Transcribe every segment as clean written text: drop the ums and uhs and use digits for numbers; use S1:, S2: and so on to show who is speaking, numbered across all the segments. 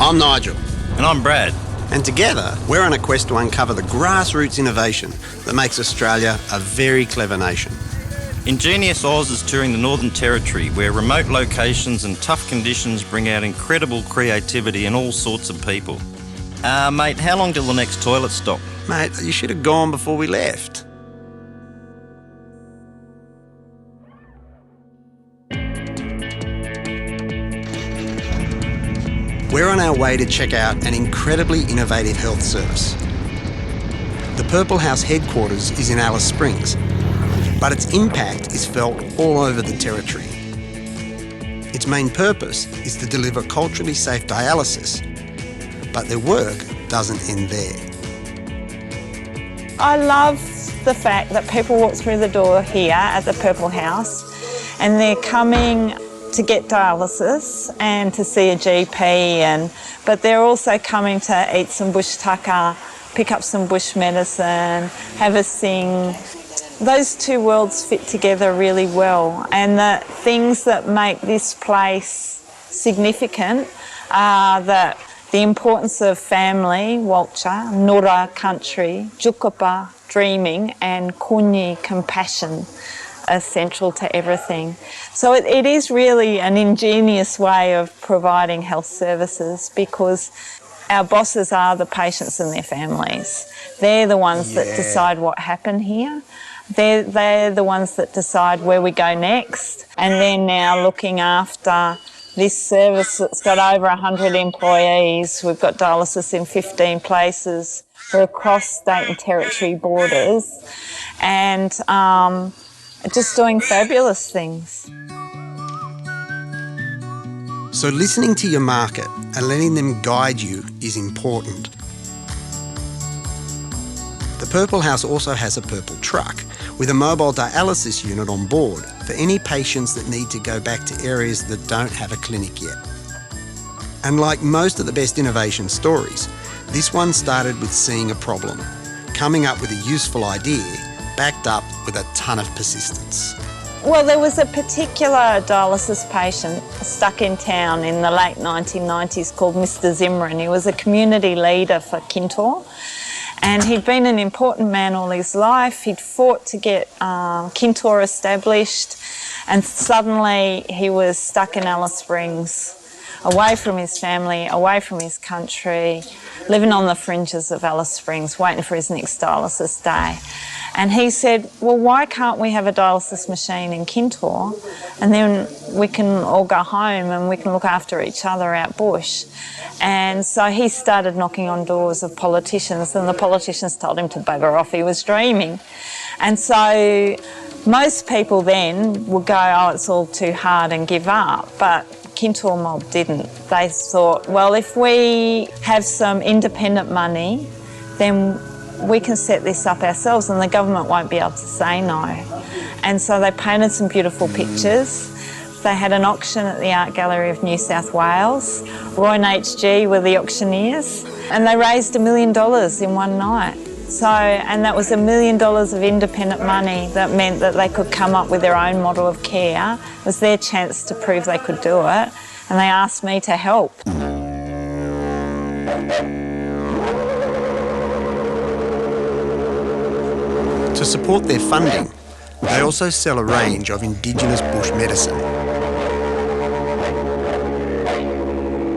S1: I'm Nigel.
S2: And I'm Brad.
S1: And together, we're on a quest to uncover the grassroots innovation that makes Australia a very clever nation.
S2: Ingenious Oz is touring the Northern Territory, where remote locations and tough conditions bring out incredible creativity in all sorts of people. Mate, how long till the next toilet stop?
S1: Mate, you should have gone before we left. We're on our way to check out an incredibly innovative health service. The Purple House headquarters is in Alice Springs, but its impact is felt all over the territory. Its main purpose is to deliver culturally safe dialysis, but their work doesn't end there.
S3: I love the fact that people walk through the door here at the Purple House and they're coming to get dialysis and to see a GP, but they're also coming to eat some bush tucker, pick up some bush medicine, have a sing. Those two worlds fit together really well, and the things that make this place significant are that the importance of family, Walcha, Nura country, Jukapa, dreaming, and Kunyi, compassion, are central to everything. So it is really an ingenious way of providing health services, because our bosses are the patients and their families. They're the ones that decide what happened here. They're the ones that decide where we go next. And they're now looking after this service that's got over 100 employees. We've got dialysis in 15 places. We're across state and territory borders, and just doing fabulous things.
S1: So listening to your market and letting them guide you is important. The Purple House also has a purple truck with a mobile dialysis unit on board for any patients that need to go back to areas that don't have a clinic yet. And like most of the best innovation stories, this one started with seeing a problem, coming up with a useful idea, backed up with a ton of persistence.
S3: Well, there was a particular dialysis patient stuck in town in the late 1990s called Mr. Zimran. He was a community leader for Kintor, and he'd been an important man all his life. He'd fought to get Kintor established, and suddenly he was stuck in Alice Springs, away from his family, away from his country, living on the fringes of Alice Springs, waiting for his next dialysis day. And he said, well, why can't we have a dialysis machine in Kintor, and then we can all go home and we can look after each other out bush? And so he started knocking on doors of politicians, and the politicians told him to bugger off. He was dreaming. And so most people then would go, oh, it's all too hard, and give up. But Kintor mob didn't. They thought, well, if we have some independent money, then we can set this up ourselves and the government won't be able to say no. And so they painted some beautiful pictures. They had an auction at the Art Gallery of New South Wales. Roy and HG were the auctioneers, and they raised $1 million in one night. So, and that was $1 million of independent money that meant that they could come up with their own model of care. It was their chance to prove they could do it, and they asked me to help.
S1: To support their funding, they also sell a range of Indigenous bush medicine.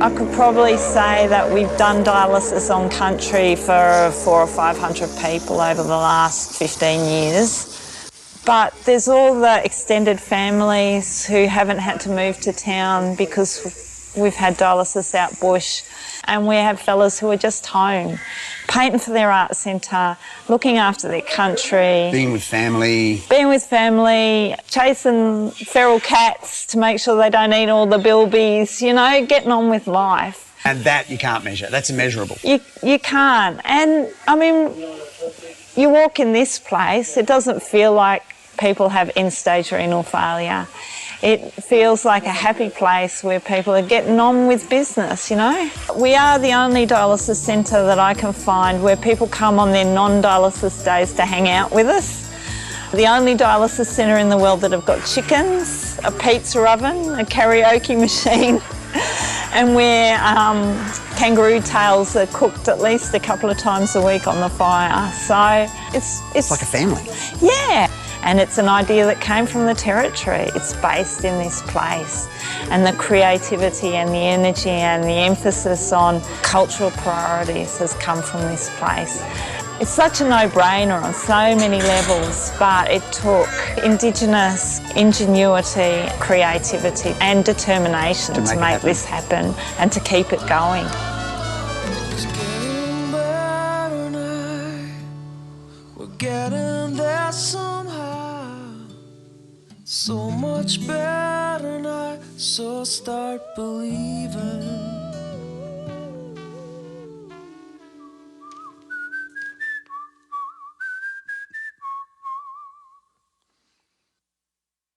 S3: I could probably say that we've done dialysis on country for 400 or 500 people over the last 15 years. But there's all the extended families who haven't had to move to town because we've had dialysis out bush. And we have fellas who are just home, painting for their art centre, looking after their country.
S1: Being with family,
S3: chasing feral cats to make sure they don't eat all the bilbies, you know, getting on with life.
S4: And that you can't measure. That's immeasurable.
S3: You can't. And, I mean, you walk in this place, it doesn't feel like people have end-stage renal failure. It feels like a happy place where people are getting on with business, you know. We are the only dialysis centre that I can find where people come on their non-dialysis days to hang out with us. The only dialysis centre in the world that have got chickens, a pizza oven, a karaoke machine, and we're Kangaroo tails are cooked at least a couple of times a week on the fire. So it's
S1: like a family.
S3: Yeah, and it's an idea that came from the Territory. It's based in this place, and the creativity and the energy and the emphasis on cultural priorities has come from this place. It's such a no-brainer on so many levels, but it took Indigenous ingenuity, creativity and determination to make this happen and to keep it going.
S5: It's getting better now. We're getting there somehow. So much better now, so start believing.